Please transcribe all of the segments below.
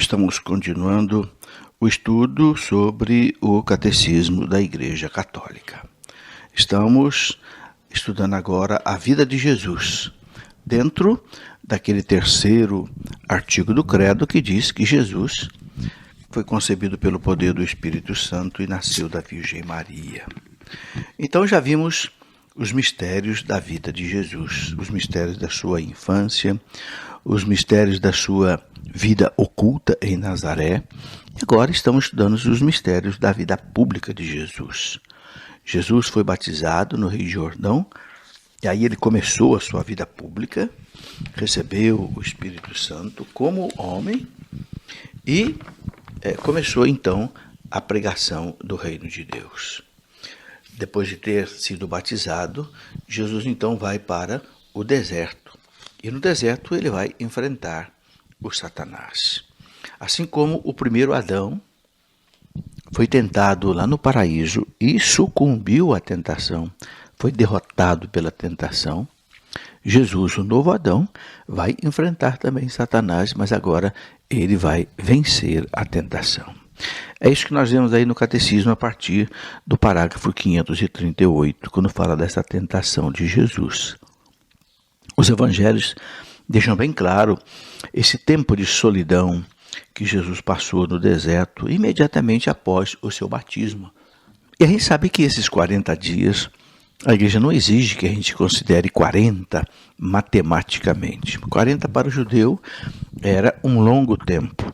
Estamos continuando o estudo sobre o Catecismo da Igreja Católica. Estamos estudando agora a vida de Jesus, dentro daquele terceiro artigo do Credo que diz que Jesus foi concebido pelo poder do Espírito Santo e nasceu da Virgem Maria. Então já vimos os mistérios da vida de Jesus, os mistérios da sua infância, os mistérios da sua vida oculta em Nazaré. E agora estamos estudando os mistérios da vida pública de Jesus. Jesus foi batizado no Rio Jordão, e aí ele começou a sua vida pública, recebeu o Espírito Santo como homem e começou então a pregação do reino de Deus. Depois de ter sido batizado, Jesus então vai para o deserto. E no deserto ele vai enfrentar o Satanás. Assim como o primeiro Adão foi tentado lá no paraíso e sucumbiu à tentação, foi derrotado pela tentação, Jesus, o novo Adão, vai enfrentar também Satanás, mas agora ele vai vencer a tentação. É isso que nós vemos aí no Catecismo a partir do parágrafo 538, quando fala dessa tentação de Jesus. Os evangelhos deixam bem claro esse tempo de solidão que Jesus passou no deserto imediatamente após o seu batismo. E a gente sabe que esses 40 dias, a igreja não exige que a gente considere 40 matematicamente. 40 para o judeu era um longo tempo.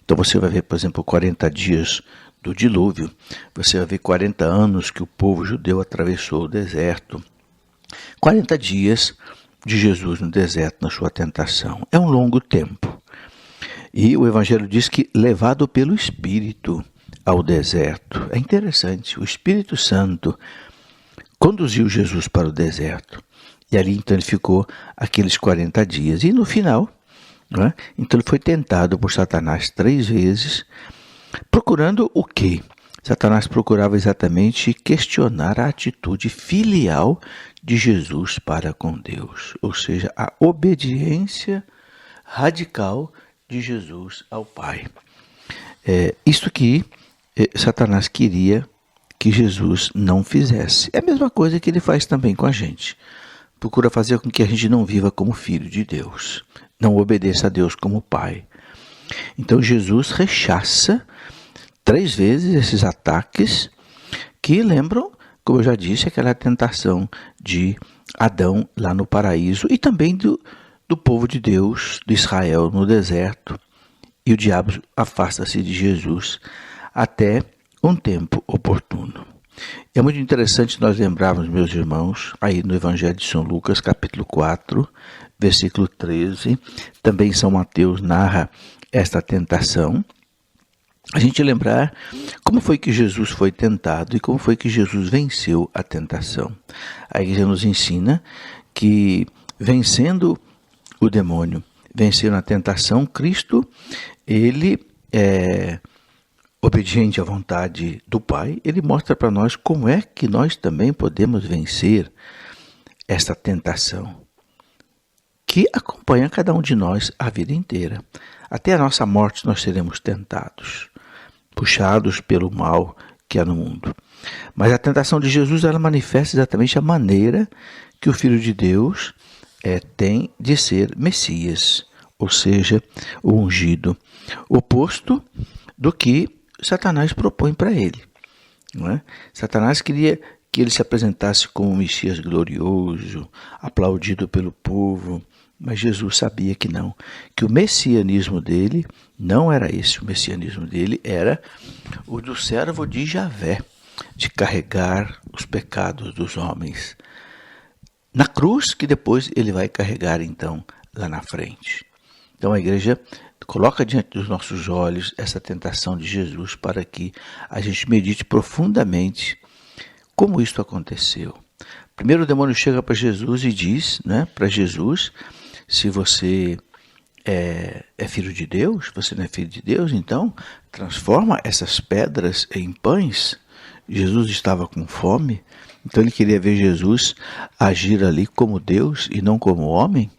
Então você vai ver, por exemplo, 40 dias do dilúvio, você vai ver 40 anos que o povo judeu atravessou o deserto, 40 dias de Jesus no deserto, na sua tentação. É um longo tempo. E o Evangelho diz que levado pelo Espírito ao deserto. É interessante, o Espírito Santo conduziu Jesus para o deserto. E ali então ele ficou aqueles 40 dias. E no final, então ele foi tentado por Satanás 3 vezes, procurando o quê? Satanás procurava exatamente questionar a atitude filial de Jesus para com Deus, ou seja, a obediência radical de Jesus ao Pai. Isto que Satanás queria que Jesus não fizesse. É a mesma coisa que ele faz também com a gente. Procura fazer com que a gente não viva como filho de Deus, não obedeça a Deus como Pai. Então Jesus rechaça 3 vezes esses ataques que lembram, como eu já disse, aquela tentação de Adão lá no paraíso e também do povo de Deus, de Israel no deserto. E o diabo afasta-se de Jesus até um tempo oportuno. É muito interessante nós lembrarmos, meus irmãos, aí no Evangelho de São Lucas, capítulo 4, versículo 13, também São Mateus narra esta tentação. A gente lembrar como foi que Jesus foi tentado e como foi que Jesus venceu a tentação. A igreja nos ensina que vencendo o demônio, vencendo a tentação, Cristo, ele obediente à vontade do Pai, ele mostra para nós como é que nós também podemos vencer esta tentação que acompanha cada um de nós a vida inteira. Até a nossa morte nós seremos tentados, puxados pelo mal que há no mundo. Mas a tentação de Jesus, ela manifesta exatamente a maneira que o Filho de Deus tem de ser Messias, ou seja, o ungido, oposto do que Satanás propõe para ele. Não é? Satanás queria que ele se apresentasse como um Messias glorioso, aplaudido pelo povo, mas Jesus sabia que não, que o messianismo dele não era esse. O messianismo dele era o do servo de Javé, de carregar os pecados dos homens na cruz, que depois ele vai carregar então lá na frente. Então a igreja coloca diante dos nossos olhos essa tentação de Jesus para que a gente medite profundamente como isso aconteceu. Primeiro o demônio chega para Jesus e diz, para Jesus, se você é filho de Deus, você não é filho de Deus, então transforma essas pedras em pães. Jesus estava com fome, então ele queria ver Jesus agir ali como Deus e não como homem.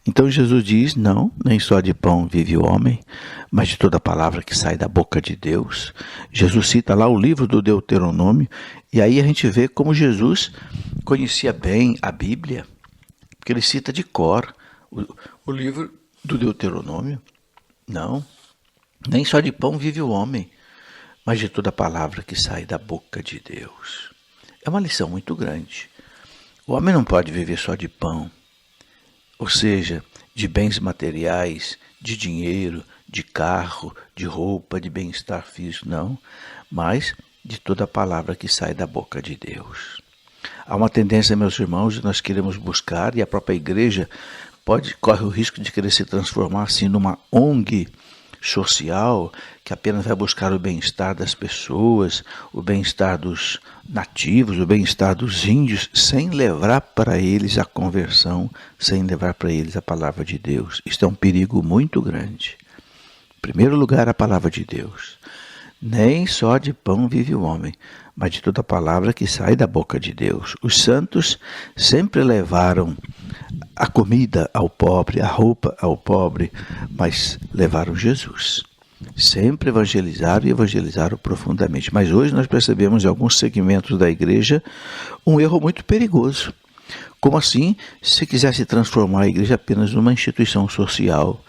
Então Jesus diz, não, nem só de pão vive o homem, mas de toda palavra que sai da boca de Deus. Jesus cita lá o livro do Deuteronômio, e aí a gente vê como Jesus conhecia bem a Bíblia, porque ele cita de cor o livro do Deuteronômio. Não, nem só de pão vive o homem, mas de toda palavra que sai da boca de Deus. É uma lição muito grande. O homem não pode viver só de pão, ou seja, de bens materiais, de dinheiro, de carro, de roupa, de bem-estar físico, não, mas de toda palavra que sai da boca de Deus. Há uma tendência, meus irmãos, de nós queremos buscar, e a própria igreja corre o risco de querer se transformar assim numa ONG social que apenas vai buscar o bem-estar das pessoas, o bem-estar dos nativos, o bem-estar dos índios, sem levar para eles a conversão, sem levar para eles a palavra de Deus. Isto é um perigo muito grande. Em primeiro lugar, a palavra de Deus. Nem só de pão vive o homem, mas de toda palavra que sai da boca de Deus. Os santos sempre levaram a comida ao pobre, a roupa ao pobre, mas levaram Jesus. Sempre evangelizaram e evangelizaram profundamente. Mas hoje nós percebemos em alguns segmentos da igreja um erro muito perigoso. Como assim, se quisesse transformar a igreja apenas numa instituição social,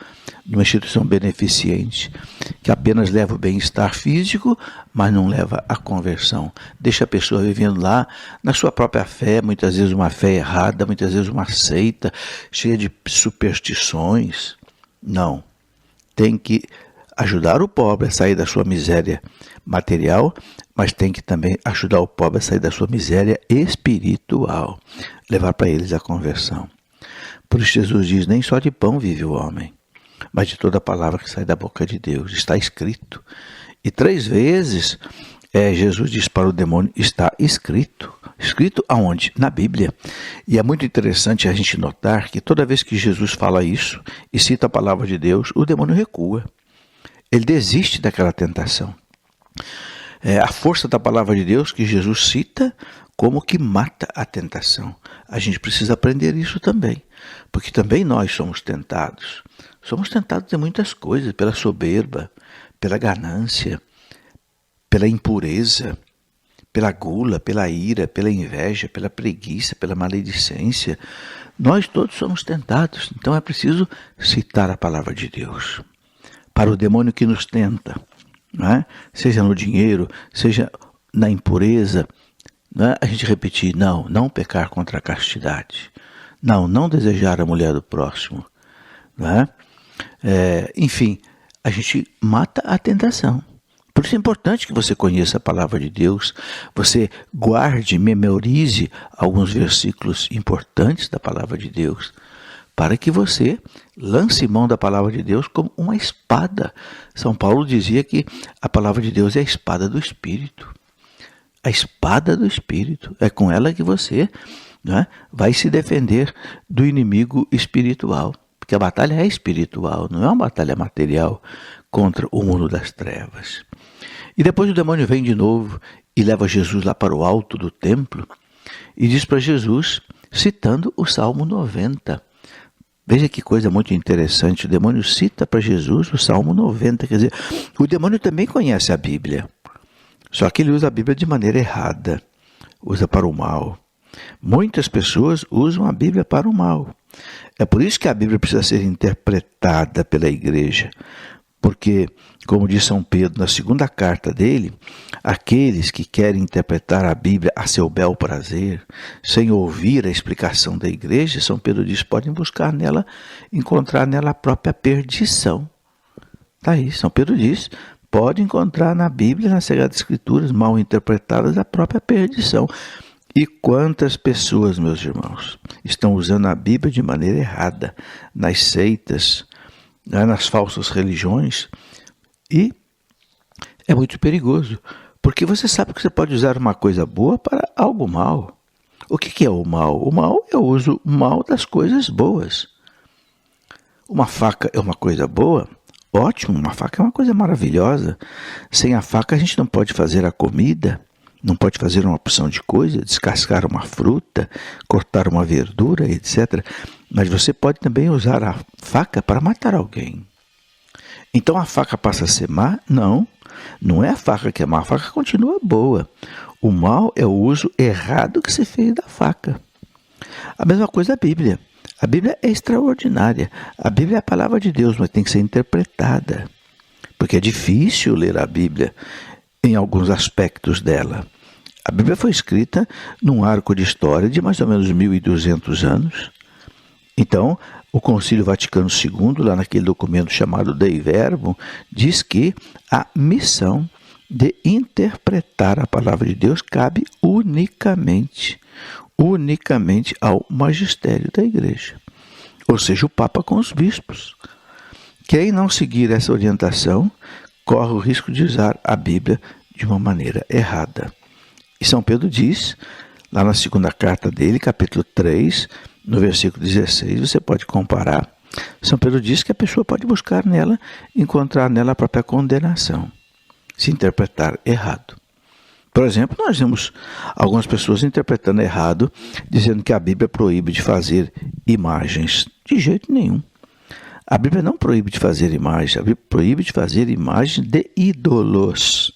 numa instituição beneficente, que apenas leva o bem-estar físico, mas não leva a conversão. Deixa a pessoa vivendo lá na sua própria fé, muitas vezes uma fé errada, muitas vezes uma seita, cheia de superstições. Não. Tem que ajudar o pobre a sair da sua miséria material, mas tem que também ajudar o pobre a sair da sua miséria espiritual, levar para eles a conversão. Por isso Jesus diz, nem só de pão vive o homem, mas de toda palavra que sai da boca de Deus. Está escrito. E 3 vezes Jesus diz para o demônio, está escrito. Escrito aonde? Na Bíblia. E é muito interessante a gente notar que toda vez que Jesus fala isso e cita a palavra de Deus, o demônio recua. Ele desiste daquela tentação. A força da palavra de Deus que Jesus cita como que mata a tentação. A gente precisa aprender isso também, porque também nós somos tentados. Somos tentados em muitas coisas, pela soberba, pela ganância, pela impureza, pela gula, pela ira, pela inveja, pela preguiça, pela maledicência. Nós todos somos tentados, então é preciso citar a palavra de Deus. Para o demônio que nos tenta, não é? Seja no dinheiro, seja na impureza, não é? A gente repetir, não pecar contra a castidade, não desejar a mulher do próximo, não é? Enfim, a gente mata a tentação. Por isso é importante que você conheça a palavra de Deus, você guarde, memorize alguns versículos importantes da palavra de Deus, para que você lance mão da palavra de Deus como uma espada. São Paulo dizia que a palavra de Deus é a espada do Espírito. A espada do Espírito. É com ela que você, né, vai se defender do inimigo espiritual. Porque a batalha é espiritual, não é uma batalha material contra o mundo das trevas. E depois o demônio vem de novo e leva Jesus lá para o alto do templo e diz para Jesus, citando o Salmo 90. Veja que coisa muito interessante, o demônio cita para Jesus o Salmo 90, quer dizer, o demônio também conhece a Bíblia, só que ele usa a Bíblia de maneira errada, usa para o mal. Muitas pessoas usam a Bíblia para o mal. É por isso que a Bíblia precisa ser interpretada pela igreja, porque, como diz São Pedro na segunda carta dele, aqueles que querem interpretar a Bíblia a seu bel prazer, sem ouvir a explicação da igreja, São Pedro diz, podem buscar nela, encontrar nela a própria perdição. Está aí, São Pedro diz, pode encontrar na Bíblia, nas Sagradas Escrituras, mal interpretadas, a própria perdição. E quantas pessoas, meus irmãos, estão usando a Bíblia de maneira errada, nas seitas, nas falsas religiões, e é muito perigoso, porque você sabe que você pode usar uma coisa boa para algo mal. O que é o mal? O mal é o uso mal das coisas boas. Uma faca é uma coisa boa? Ótimo, uma faca é uma coisa maravilhosa. Sem a faca a gente não pode fazer a comida, não pode fazer uma opção de coisa, descascar uma fruta, cortar uma verdura, etc. Mas você pode também usar a faca para matar alguém. Então a faca passa a ser má? Não, não é a faca que é má, a faca continua boa. O mal é o uso errado que se fez da faca. A mesma coisa a Bíblia. A Bíblia é extraordinária. A Bíblia é a palavra de Deus, mas tem que ser interpretada. Porque é difícil ler a Bíblia em alguns aspectos dela. A Bíblia foi escrita num arco de história de mais ou menos 1.200 anos. Então, o Concílio Vaticano II, lá naquele documento chamado Dei Verbum, diz que a missão de interpretar a palavra de Deus cabe unicamente ao magistério da Igreja, ou seja, o Papa com os bispos. Quem não seguir essa orientação corre o risco de usar a Bíblia de uma maneira errada. E São Pedro diz, lá na segunda carta dele, capítulo 3, no versículo 16, você pode comparar. São Pedro diz que a pessoa pode buscar nela, encontrar nela a própria condenação, se interpretar errado. Por exemplo, nós vemos algumas pessoas interpretando errado, dizendo que a Bíblia proíbe de fazer imagens. De jeito nenhum. A Bíblia não proíbe de fazer imagens, a Bíblia proíbe de fazer imagens de ídolos.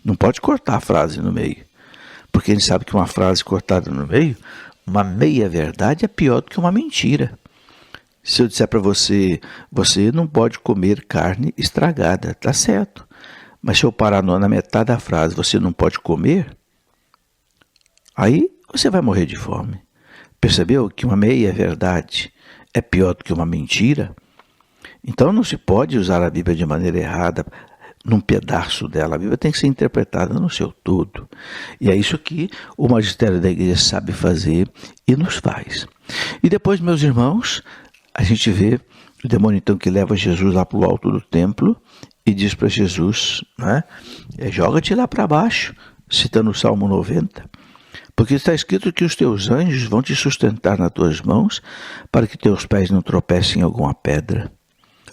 Não pode cortar a frase no meio, porque a gente sabe que uma frase cortada no meio, uma meia-verdade é pior do que uma mentira. Se eu disser para você, você não pode comer carne estragada, tá certo. Mas se eu parar na metade da frase, você não pode comer, aí você vai morrer de fome. Percebeu que uma meia-verdade é pior do que uma mentira? Então não se pode usar a Bíblia de maneira errada, num pedaço dela. A Bíblia tem que ser interpretada no seu todo. E é isso que o magistério da Igreja sabe fazer e nos faz. E depois, meus irmãos, a gente vê o demônio então que leva Jesus lá para o alto do templo e diz para Jesus, né, joga-te lá para baixo, citando o Salmo 90, porque está escrito que os teus anjos vão te sustentar nas tuas mãos para que teus pés não tropecem em alguma pedra.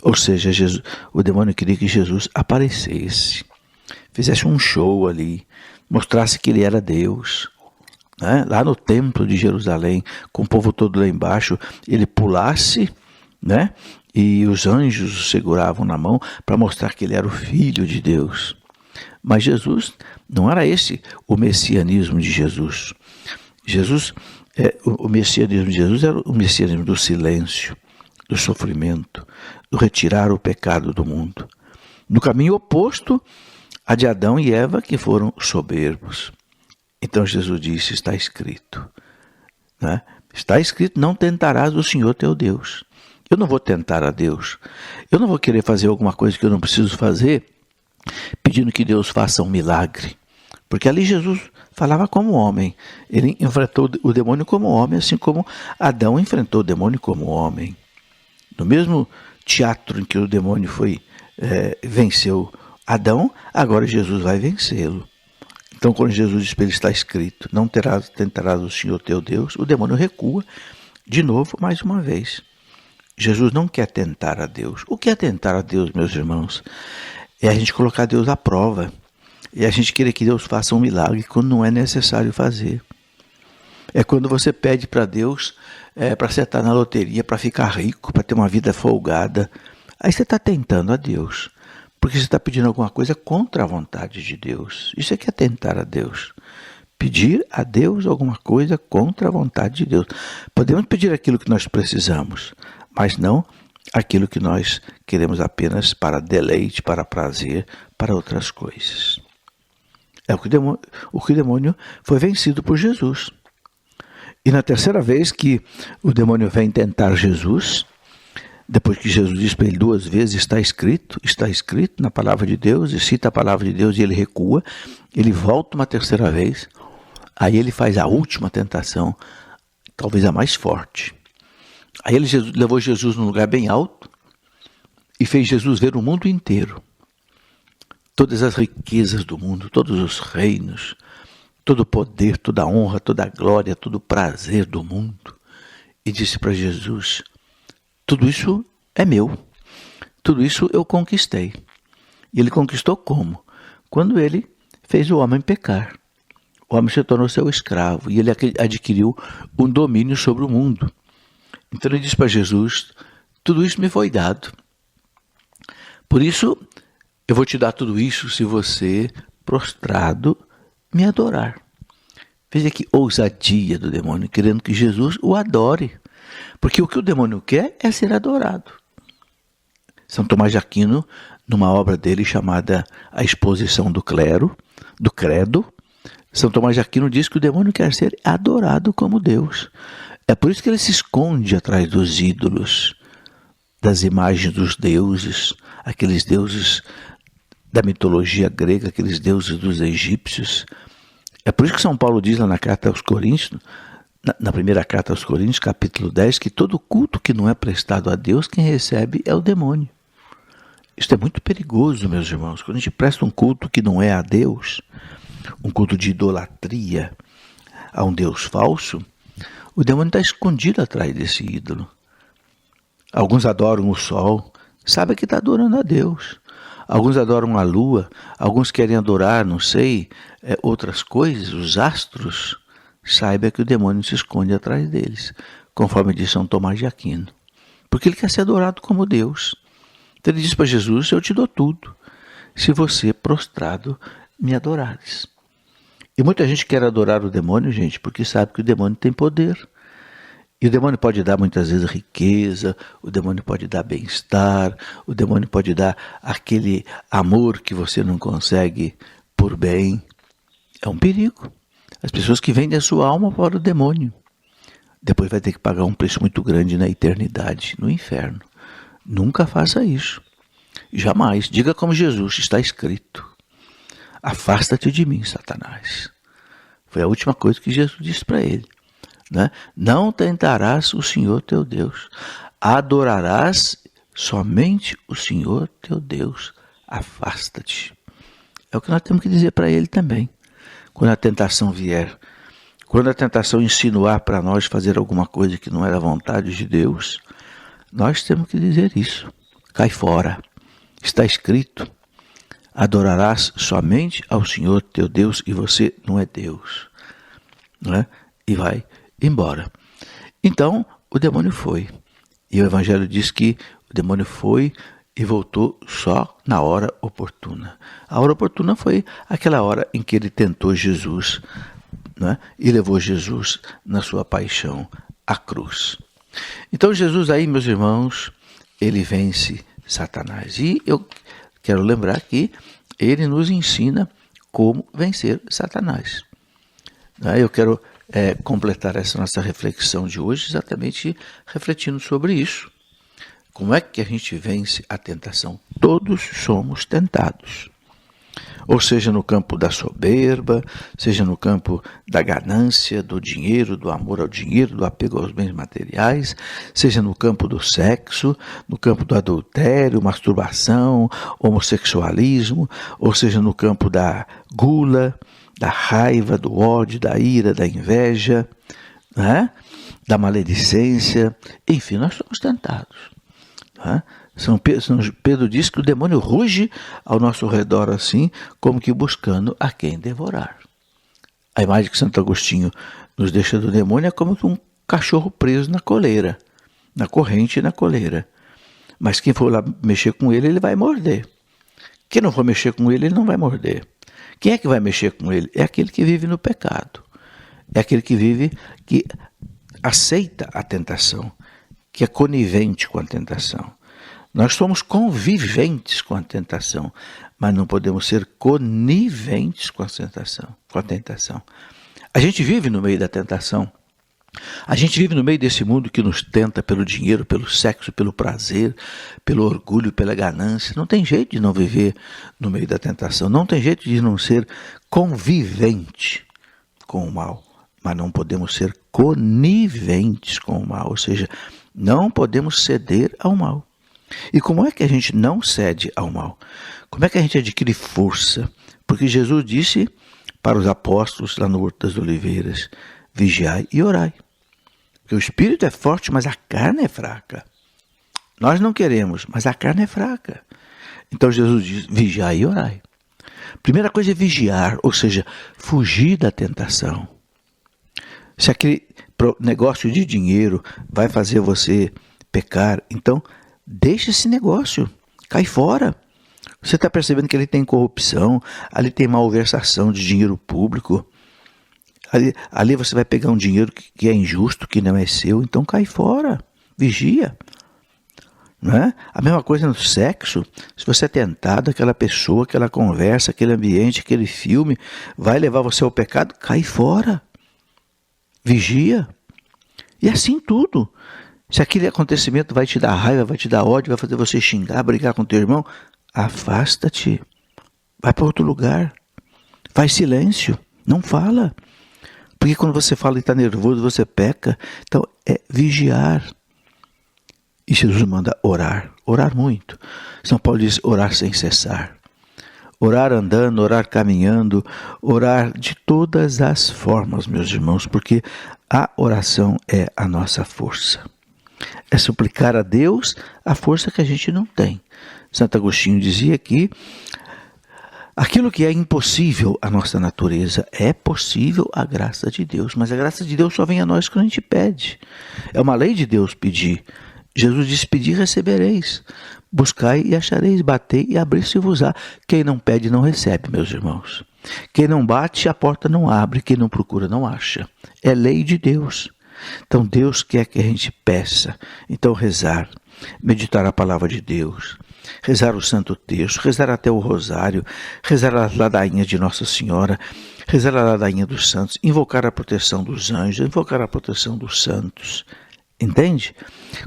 Ou seja, o demônio queria que Jesus aparecesse, fizesse um show ali, mostrasse que ele era Deus, né? Lá no templo de Jerusalém, com o povo todo lá embaixo, ele pulasse, né? E os anjos o seguravam na mão para mostrar que ele era o Filho de Deus. Mas Jesus, não era esse o messianismo de Jesus. O messianismo de Jesus era o messianismo do silêncio, do sofrimento, do retirar o pecado do mundo. No caminho oposto a de Adão e Eva, que foram soberbos. Então Jesus disse, está escrito, né? Está escrito, não tentarás o Senhor teu Deus. Eu não vou tentar a Deus. Eu não vou querer fazer alguma coisa que eu não preciso fazer, pedindo que Deus faça um milagre. Porque ali Jesus falava como homem. Ele enfrentou o demônio como homem, assim como Adão enfrentou o demônio como homem. No mesmo teatro em que o demônio venceu Adão, agora Jesus vai vencê-lo. Então, quando Jesus diz para ele, está escrito, não tentarás o Senhor teu Deus, o demônio recua de novo, mais uma vez. Jesus não quer tentar a Deus. O que é tentar a Deus, meus irmãos? É a gente colocar Deus à prova. É a gente querer que Deus faça um milagre quando não é necessário fazer. É quando você pede para Deus para acertar na loteria, para ficar rico, para ter uma vida folgada. Aí você está tentando a Deus, porque você está pedindo alguma coisa contra a vontade de Deus. Isso é que é tentar a Deus. Pedir a Deus alguma coisa contra a vontade de Deus. Podemos pedir aquilo que nós precisamos, mas não aquilo que nós queremos apenas para deleite, para prazer, para outras coisas. É o que o demônio foi vencido por Jesus. E na terceira vez que o demônio vem tentar Jesus, depois que Jesus diz para ele 2 vezes, está escrito na palavra de Deus, e cita a palavra de Deus e ele recua, ele volta uma terceira vez, aí ele faz a última tentação, talvez a mais forte. Aí ele levou Jesus num lugar bem alto e fez Jesus ver o mundo inteiro. Todas as riquezas do mundo, todos os reinos, todo o poder, toda a honra, toda a glória, todo o prazer do mundo. E disse para Jesus, tudo isso é meu, tudo isso eu conquistei. E ele conquistou como? Quando ele fez o homem pecar. o homem se tornou seu escravo e ele adquiriu um domínio sobre o mundo. Então ele diz para Jesus, tudo isso me foi dado. Por isso, eu vou te dar tudo isso se você, prostrado, me adorar. Veja que ousadia do demônio, querendo que Jesus o adore. Porque o que o demônio quer é ser adorado. São Tomás de Aquino, numa obra dele chamada A Exposição do Credo, São Tomás de Aquino diz que o demônio quer ser adorado como Deus. É por isso que ele se esconde atrás dos ídolos, das imagens dos deuses, aqueles deuses da mitologia grega, aqueles deuses dos egípcios. É por isso que São Paulo diz lá na carta aos Coríntios, na primeira carta aos Coríntios, capítulo 10, que todo culto que não é prestado a Deus, quem recebe é o demônio. Isso é muito perigoso, meus irmãos. Quando a gente presta um culto que não é a Deus, um culto de idolatria a um Deus falso, o demônio está escondido atrás desse ídolo. Alguns adoram o sol, sabem que está adorando a Deus. Alguns adoram a lua, alguns querem adorar, não sei, outras coisas, os astros. Saiba que o demônio se esconde atrás deles, conforme diz São Tomás de Aquino. Porque ele quer ser adorado como Deus. Então ele diz para Jesus, eu te dou tudo, se você, prostrado, me adorares. E muita gente quer adorar o demônio, gente, porque sabe que o demônio tem poder. E o demônio pode dar muitas vezes riqueza, o demônio pode dar bem-estar, o demônio pode dar aquele amor que você não consegue por bem. É um perigo. As pessoas que vendem a sua alma para o demônio, depois vai ter que pagar um preço muito grande na eternidade, no inferno. Nunca faça isso. Jamais. Diga como Jesus, está escrito. Afasta-te de mim, Satanás. Foi a última coisa que Jesus disse para ele. Né? Não tentarás o Senhor teu Deus. Adorarás somente o Senhor teu Deus. Afasta-te. É o que nós temos que dizer para ele também. Quando a tentação vier, quando a tentação insinuar para nós fazer alguma coisa que não era vontade de Deus, nós temos que dizer isso. Cai fora. Está escrito, adorarás somente ao Senhor teu Deus e você não é Deus. Não é? E vai embora. Então, o demônio foi. E o Evangelho diz que o demônio foi e voltou só na hora oportuna. A hora oportuna foi aquela hora em que ele tentou Jesus, né? E levou Jesus na sua paixão à cruz. Então Jesus aí, meus irmãos, ele vence Satanás. E eu quero lembrar que ele nos ensina como vencer Satanás. Eu quero completar essa nossa reflexão de hoje exatamente refletindo sobre isso. Como é que a gente vence a tentação? Todos somos tentados. Ou seja, no campo da soberba, seja no campo da ganância, do dinheiro, do amor ao dinheiro, do apego aos bens materiais, seja no campo do sexo, no campo do adultério, masturbação, homossexualismo, ou seja, no campo da gula, da raiva, do ódio, da ira, da inveja, né? Da maledicência, enfim, nós somos tentados. Né? São Pedro diz que o demônio ruge ao nosso redor assim, como que buscando a quem devorar. A imagem que Santo Agostinho nos deixa do demônio é como que um cachorro preso na coleira, na corrente e na coleira. Mas quem for lá mexer com ele, ele vai morder. Quem não for mexer com ele, ele não vai morder. Quem é que vai mexer com ele? É aquele que vive no pecado. É aquele que aceita a tentação, que é conivente com a tentação. Nós somos conviventes com a tentação, mas não podemos ser coniventes com a tentação. A gente vive no meio da tentação. A gente vive no meio desse mundo que nos tenta pelo dinheiro, pelo sexo, pelo prazer, pelo orgulho, pela ganância. Não tem jeito de não viver no meio da tentação. Não tem jeito de não ser convivente com o mal. Mas não podemos ser coniventes com o mal. Ou seja, não podemos ceder ao mal. E como é que a gente não cede ao mal? Como é que a gente adquire força? Porque Jesus disse para os apóstolos lá no Horto das Oliveiras, vigiai e orai. Porque o espírito é forte, mas a carne é fraca. Nós não queremos, mas a carne é fraca. Então Jesus diz, vigiai e orai. Primeira coisa é vigiar, ou seja, fugir da tentação. Se aquele negócio de dinheiro vai fazer você pecar, então deixa esse negócio, cai fora. Você está percebendo que ali tem corrupção, ali tem malversação de dinheiro público. Ali você vai pegar um dinheiro que é injusto, que não é seu, então cai fora, vigia. Não é? A mesma coisa no sexo. Se você é tentado, aquela pessoa, aquela conversa, aquele ambiente, aquele filme, vai levar você ao pecado, cai fora. Vigia. E assim tudo. Se aquele acontecimento vai te dar raiva, vai te dar ódio, vai fazer você xingar, brigar com teu irmão, afasta-te. Vai para outro lugar. Faz silêncio. Não fala. Porque quando você fala e está nervoso, você peca. Então é vigiar. E Jesus manda orar, orar muito. São Paulo diz orar sem cessar. Orar andando, orar caminhando, orar de todas as formas, meus irmãos, porque a oração é a nossa força. É suplicar a Deus a força que a gente não tem. Santo Agostinho dizia que aquilo que é impossível à nossa natureza é possível à graça de Deus, mas a graça de Deus só vem a nós quando a gente pede. É uma lei de Deus pedir. Jesus disse, pedi e recebereis, buscai e achareis, batei e abrir-se-vos-á. Quem não pede não recebe, meus irmãos. Quem não bate, a porta não abre, quem não procura não acha. É lei de Deus. Então Deus quer que a gente peça. Então rezar, meditar a palavra de Deus, rezar o Santo Terço, rezar até o Rosário, rezar a ladainha de Nossa Senhora, rezar a ladainha dos santos, invocar a proteção dos anjos, invocar a proteção dos santos. Entende?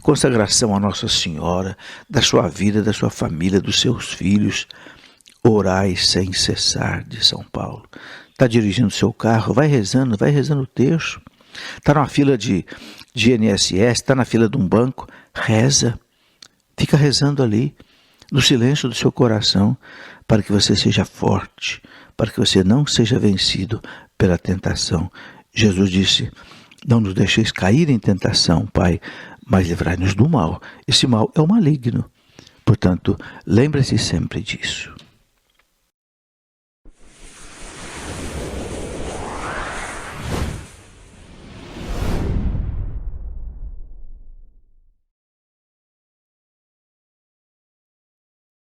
Consagração a Nossa Senhora, da sua vida, da sua família, dos seus filhos. Orai sem cessar, de São Paulo. Está dirigindo o seu carro, vai rezando o terço. Está numa fila de INSS, está na fila de um banco, reza. Fica rezando ali, no silêncio do seu coração, para que você seja forte, para que você não seja vencido pela tentação. Jesus disse, não nos deixeis cair em tentação, Pai, mas livrai-nos do mal. Esse mal é o maligno. Portanto, lembre-se sempre disso.